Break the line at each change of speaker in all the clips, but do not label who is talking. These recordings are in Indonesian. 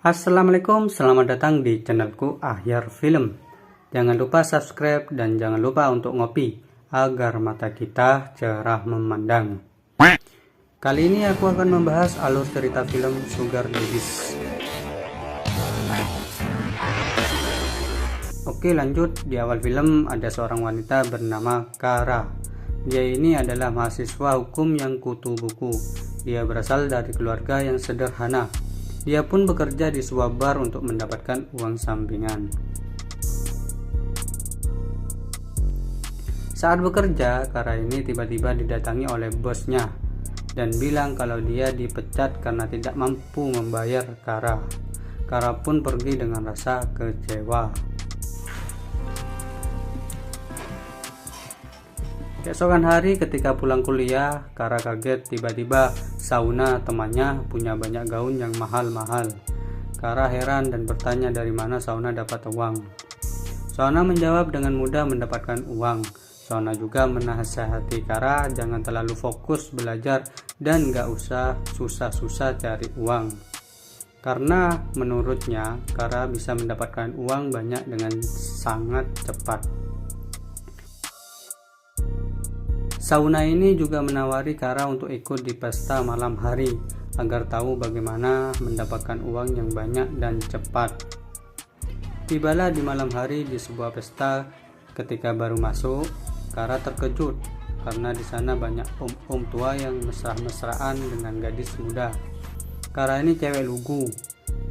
Assalamualaikum, selamat datang di channelku Ahyar Film. Jangan lupa subscribe dan jangan lupa untuk ngopi agar mata kita cerah memandang. Kali ini aku akan membahas alur cerita film Sugar Daddies. Oke, lanjut. Di awal film ada seorang wanita bernama Kara. Dia ini adalah mahasiswa hukum yang kutu buku. Dia berasal dari keluarga yang sederhana. Dia pun bekerja di sebuah bar untuk mendapatkan uang sampingan. Saat bekerja, Kara ini tiba-tiba didatangi oleh bosnya dan bilang kalau dia dipecat karena tidak mampu membayar Kara. Kara pun pergi dengan rasa kecewa. Keesokan hari ketika pulang kuliah, Kara kaget tiba-tiba Sauna temannya punya banyak gaun yang mahal-mahal. Kara heran dan bertanya dari mana Sauna dapat uang. Sauna menjawab dengan mudah mendapatkan uang. Sauna juga menasihati Kara jangan terlalu fokus belajar dan gak usah susah-susah cari uang. Karena menurutnya Kara bisa mendapatkan uang banyak dengan sangat cepat. Sauna ini juga menawari Kara untuk ikut di pesta malam hari agar tahu bagaimana mendapatkan uang yang banyak dan cepat. Tibalah di malam hari di sebuah pesta. Ketika baru masuk, Kara terkejut karena di sana banyak om-om tua yang mesra-mesraan dengan gadis muda. Kara ini cewek lugu.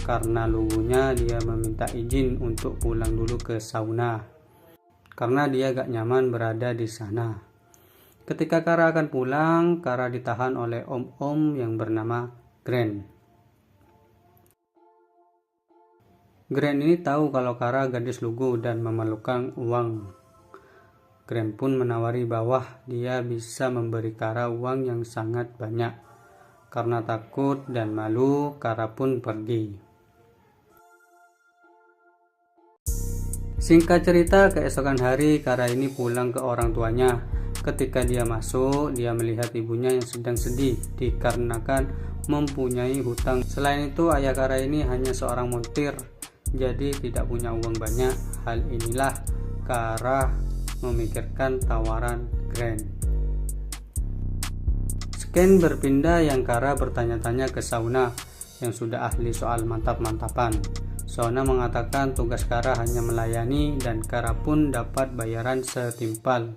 Karena lugunya dia meminta izin untuk pulang dulu ke sauna karena dia gak nyaman berada di sana. Ketika Kara akan pulang, Kara ditahan oleh om-om yang bernama Gren. Gren ini tahu kalau Kara gadis lugu dan memerlukan uang. Gren pun menawari bahwa dia bisa memberi Kara uang yang sangat banyak. Karena takut dan malu, Kara pun pergi. Singkat cerita, keesokan hari Kara ini pulang ke orang tuanya. Ketika dia masuk, dia melihat ibunya yang sedang sedih dikarenakan mempunyai hutang. Selain itu, ayah Kara ini hanya seorang montir, jadi tidak punya uang banyak. Hal inilah Kara memikirkan tawaran Gren. Scan berpindah yang Kara bertanya-tanya ke Sauna yang sudah ahli soal mantap-mantapan. Sauna mengatakan tugas Kara hanya melayani dan Kara pun dapat bayaran setimpal.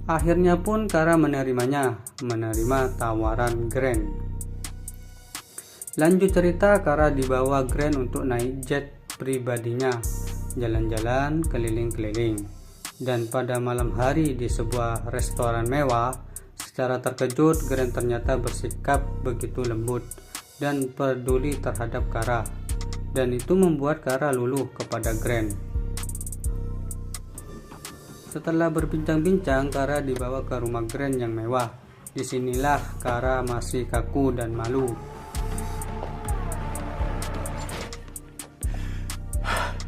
Akhirnya pun Kara menerima tawaran Gren. Lanjut cerita, Kara dibawa Gren untuk naik jet pribadinya, jalan-jalan keliling-keliling. Dan pada malam hari di sebuah restoran mewah, secara terkejut Gren ternyata bersikap begitu lembut dan peduli terhadap Kara. Dan itu membuat Kara luluh kepada Gren. Setelah berbincang-bincang, Kara dibawa ke rumah Gren yang mewah. Disinilah Kara masih kaku dan malu.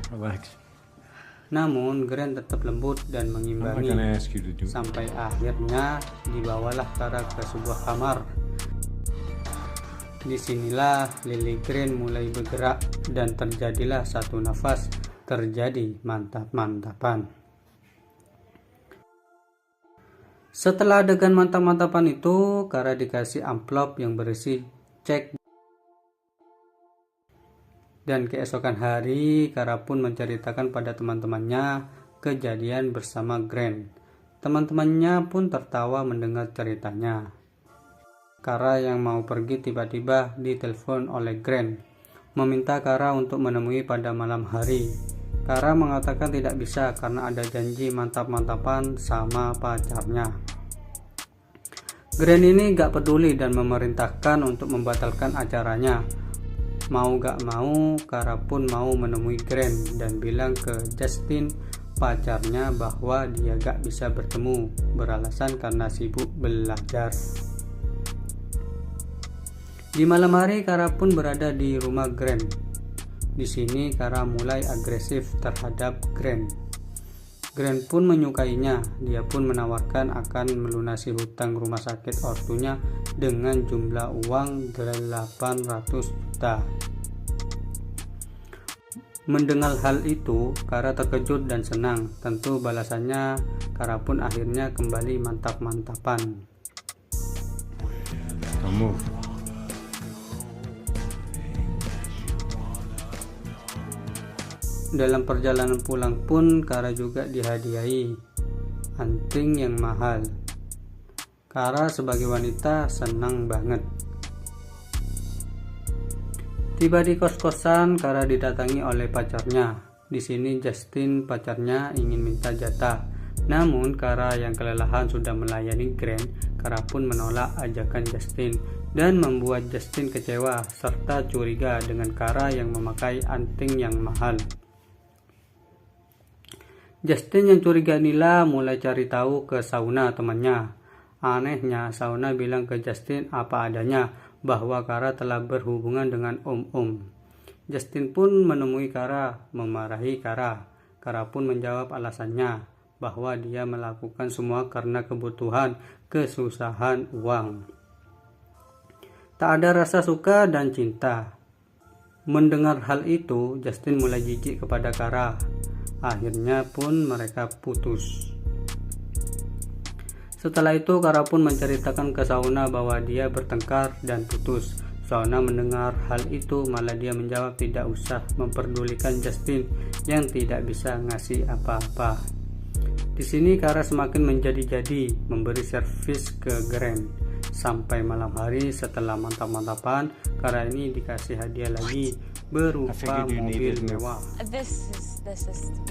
Relax.
Namun Gren tetap lembut dan mengimbangi. Sampai akhirnya dibawalah Kara ke sebuah kamar. Disinilah lili Gren mulai bergerak dan terjadilah satu nafas terjadi mantap-mantapan. Setelah adegan mantap-mantapan itu, Kara dikasih amplop yang berisi cek. Dan keesokan hari, Kara pun menceritakan pada teman-temannya kejadian bersama Gren. Teman-temannya pun tertawa mendengar ceritanya. Kara yang mau pergi tiba-tiba ditelepon oleh Gren, meminta Kara untuk menemui pada malam hari. Kara mengatakan tidak bisa karena ada janji mantap-mantapan sama pacarnya. Gren ini gak peduli dan memerintahkan untuk membatalkan acaranya. Mau gak mau, Kara pun mau menemui Gren dan bilang ke Justin, pacarnya, bahwa dia gak bisa bertemu, beralasan karena sibuk belajar. Di malam hari, Kara pun berada di rumah Gren. Di sini Kara mulai agresif terhadap Gren. Gren pun menyukainya. Dia pun menawarkan akan melunasi hutang rumah sakit ortunya dengan jumlah uang 800 juta. Mendengar hal itu, Kara terkejut dan senang. Tentu balasannya, Kara pun akhirnya kembali mantap-mantapan.
Don't move.
Dalam perjalanan pulang pun Kara juga dihadiahi anting yang mahal. Kara sebagai wanita senang banget. Tiba di kos-kosan, Kara didatangi oleh pacarnya. Di sini Justin pacarnya ingin minta jatah. Namun Kara yang kelelahan sudah melayani Grant, Kara pun menolak ajakan Justin dan membuat Justin kecewa serta curiga dengan Kara yang memakai anting yang mahal. Justin yang curiga inilah mulai cari tahu ke Shauna temannya. Anehnya, Shauna bilang ke Justin apa adanya bahwa Kara telah berhubungan dengan Om. Justin pun menemui Kara, memarahi Kara. Kara pun menjawab alasannya bahwa dia melakukan semua karena kebutuhan, kesusahan uang. Tak ada rasa suka dan cinta. Mendengar hal itu, Justin mulai jijik kepada Kara. Akhirnya pun mereka putus. Setelah itu Kara pun menceritakan ke Shauna bahwa dia bertengkar dan putus. Shauna mendengar hal itu malah dia menjawab tidak usah memperdulikan Justin yang tidak bisa ngasih apa-apa. Di sini Kara semakin menjadi-jadi memberi servis ke Grant. Sampai malam hari setelah mantap-mantapan, Kara ini dikasih hadiah lagi berupa mobil mewah.
This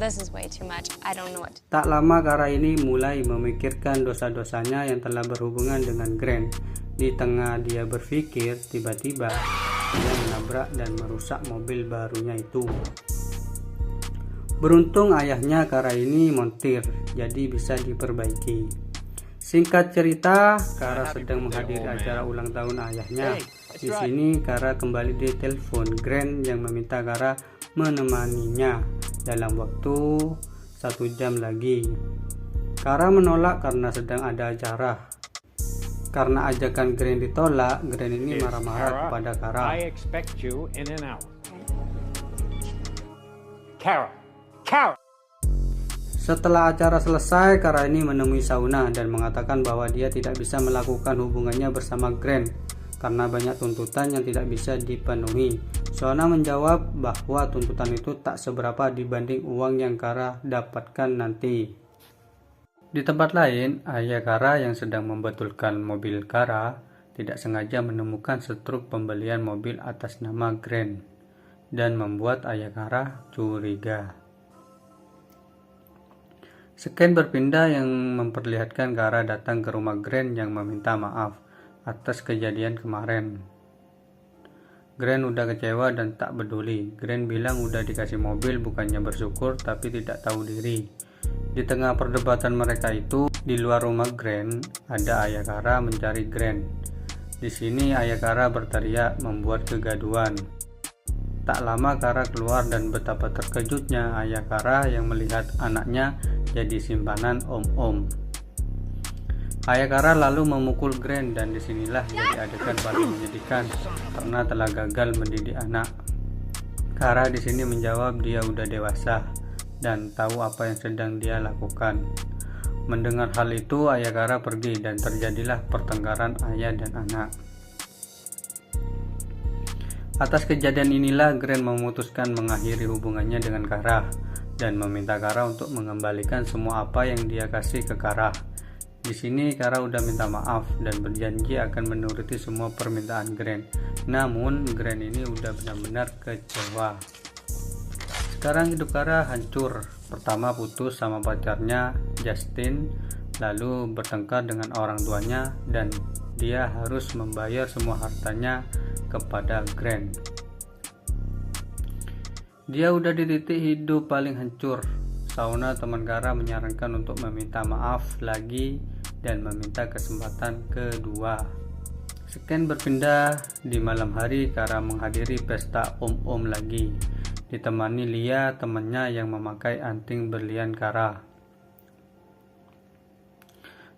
is way too much. I don't know what.
Tak lama Kara ini mulai memikirkan dosa-dosanya yang telah berhubungan dengan Grant. Di tengah dia berpikir, tiba-tiba dia menabrak dan merusak mobil barunya itu. Beruntung ayahnya Kara ini montir, jadi bisa diperbaiki. Singkat cerita, Kara sedang menghadiri acara ulang tahun ayahnya. Di sini Kara kembali ditelepon Grant yang meminta Kara menemaninya dalam waktu 1 jam lagi. Kara menolak karena sedang ada acara. Karena ajakan Grant ditolak, Grant ini marah-marah kepada Kara.
I expect you in an hour. Kara.
Setelah acara selesai, Kara ini menemui Shauna dan mengatakan bahwa dia tidak bisa melakukan hubungannya bersama Grant karena banyak tuntutan yang tidak bisa dipenuhi. Shauna menjawab bahwa tuntutan itu tak seberapa dibanding uang yang Kara dapatkan nanti. Di tempat lain, ayah Kara yang sedang membetulkan mobil Kara tidak sengaja menemukan struk pembelian mobil atas nama Grant dan membuat ayah Kara curiga. Scan berpindah yang memperlihatkan Kara datang ke rumah Grant yang meminta maaf atas kejadian kemarin. Grant udah kecewa dan tak peduli. Grant bilang udah dikasih mobil bukannya bersyukur tapi tidak tahu diri. Di tengah perdebatan mereka itu, di luar rumah Grant ada ayah Kara mencari Grant. Di sini ayah Kara berteriak membuat kegaduhan. Tak lama Kara keluar dan betapa terkejutnya ayah Kara yang melihat anaknya jadi simpanan Om. Ayah Kara lalu memukul Grant dan disinilah jadi adegan paling menyedihkan karena telah gagal mendidik anak. Kara di sini menjawab dia udah dewasa dan tahu apa yang sedang dia lakukan. Mendengar hal itu, ayah Kara pergi dan terjadilah pertengkaran ayah dan anak. Atas kejadian inilah Grant memutuskan mengakhiri hubungannya dengan Kara dan meminta Kara untuk mengembalikan semua apa yang dia kasih ke Kara. Di sini Kara udah minta maaf dan berjanji akan menuruti semua permintaan Grant. Namun Grant ini udah benar-benar kecewa. Sekarang hidup Kara hancur. Pertama putus sama pacarnya Justin, lalu bertengkar dengan orang tuanya dan dia harus membayar semua hartanya kepada Grant. Dia udah di titik hidup paling hancur. Shauna teman Kara menyarankan untuk meminta maaf lagi dan meminta kesempatan kedua. Scan berpindah di malam hari. Kara menghadiri pesta Om lagi, ditemani Lia temannya yang memakai anting berlian Kara.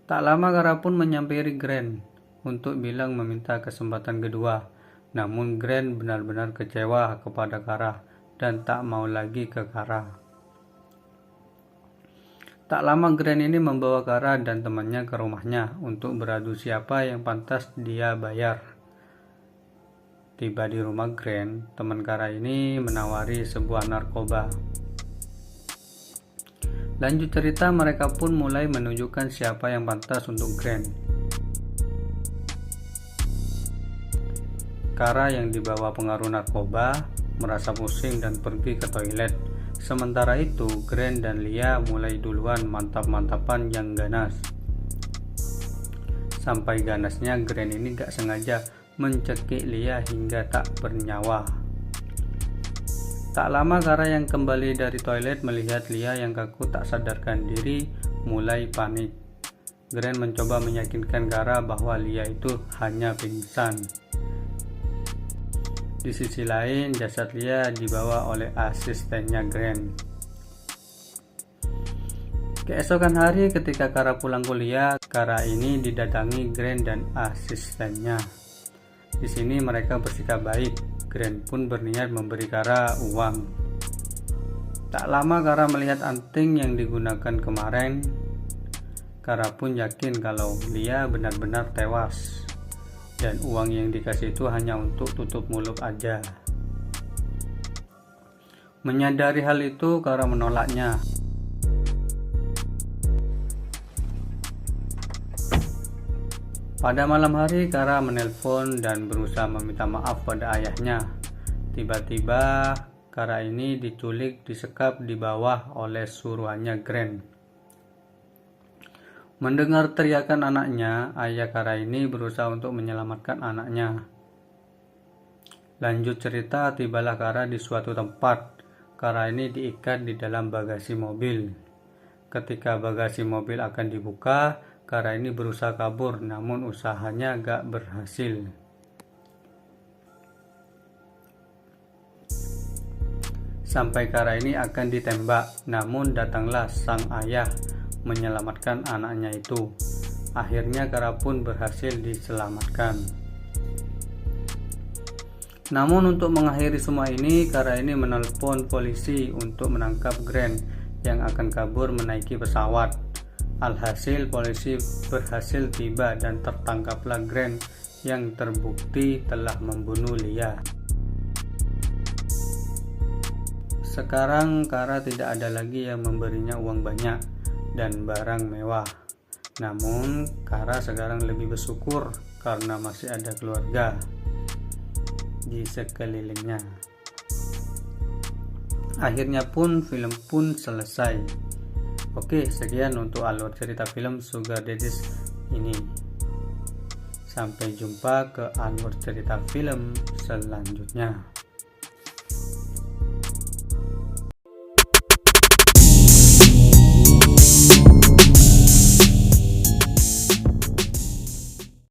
Tak lama Kara pun menyampiri Grant untuk bilang meminta kesempatan kedua. Namun Grant benar-benar kecewa kepada Kara dan tak mau lagi ke Kara. Tak lama Grant ini membawa Kara dan temannya ke rumahnya untuk beradu siapa yang pantas dia bayar. Tiba di rumah Grant, teman Kara ini menawari sebuah narkoba. Lanjut cerita, mereka pun mulai menunjukkan siapa yang pantas untuk Grant. Kara yang dibawa pengaruh narkoba merasa pusing dan pergi ke toilet. Sementara itu, Grant dan Lia mulai duluan mantap-mantapan yang ganas. Sampai ganasnya, Grant ini gak sengaja mencekik Lia hingga tak bernyawa. Tak lama Kara yang kembali dari toilet melihat Lia yang kaku tak sadarkan diri mulai panik. Grant mencoba meyakinkan Kara bahwa Lia itu hanya pingsan. Di sisi lain, jasad Lia dibawa oleh asistennya Grant. Keesokan hari ketika Kara pulang kuliah, Kara ini didatangi Grant dan asistennya. Di sini mereka bersikap baik. Grant pun berniat memberi Kara uang. Tak lama Kara melihat anting yang digunakan kemarin. Kara pun yakin kalau Lia benar-benar tewas. Dan uang yang dikasih itu hanya untuk tutup mulut aja. Menyadari hal itu, Kara menolaknya. Pada malam hari, Kara menelpon dan berusaha meminta maaf pada ayahnya. Tiba-tiba, Kara ini diculik, disekap di bawah oleh suruhannya Grant. Mendengar teriakan anaknya, ayah Kara ini berusaha untuk menyelamatkan anaknya. Lanjut cerita, tibalah Kara di suatu tempat. Kara ini diikat di dalam bagasi mobil. Ketika bagasi mobil akan dibuka, Kara ini berusaha kabur, namun usahanya gak berhasil. Sampai Kara ini akan ditembak, namun datanglah sang ayah menyelamatkan anaknya itu. Akhirnya Kara pun berhasil diselamatkan. Namun untuk mengakhiri semua ini, Kara ini menelpon polisi untuk menangkap Grant yang akan kabur menaiki pesawat. Alhasil polisi berhasil tiba dan tertangkaplah Grant yang terbukti telah membunuh Lia. Sekarang Kara tidak ada lagi yang memberinya uang banyak dan barang mewah. Namun Kara sekarang lebih bersyukur karena masih ada keluarga di sekelilingnya. Akhirnya pun film pun selesai. Oke, sekian untuk alur cerita film Sugar Daddies ini. Sampai jumpa ke alur cerita film selanjutnya.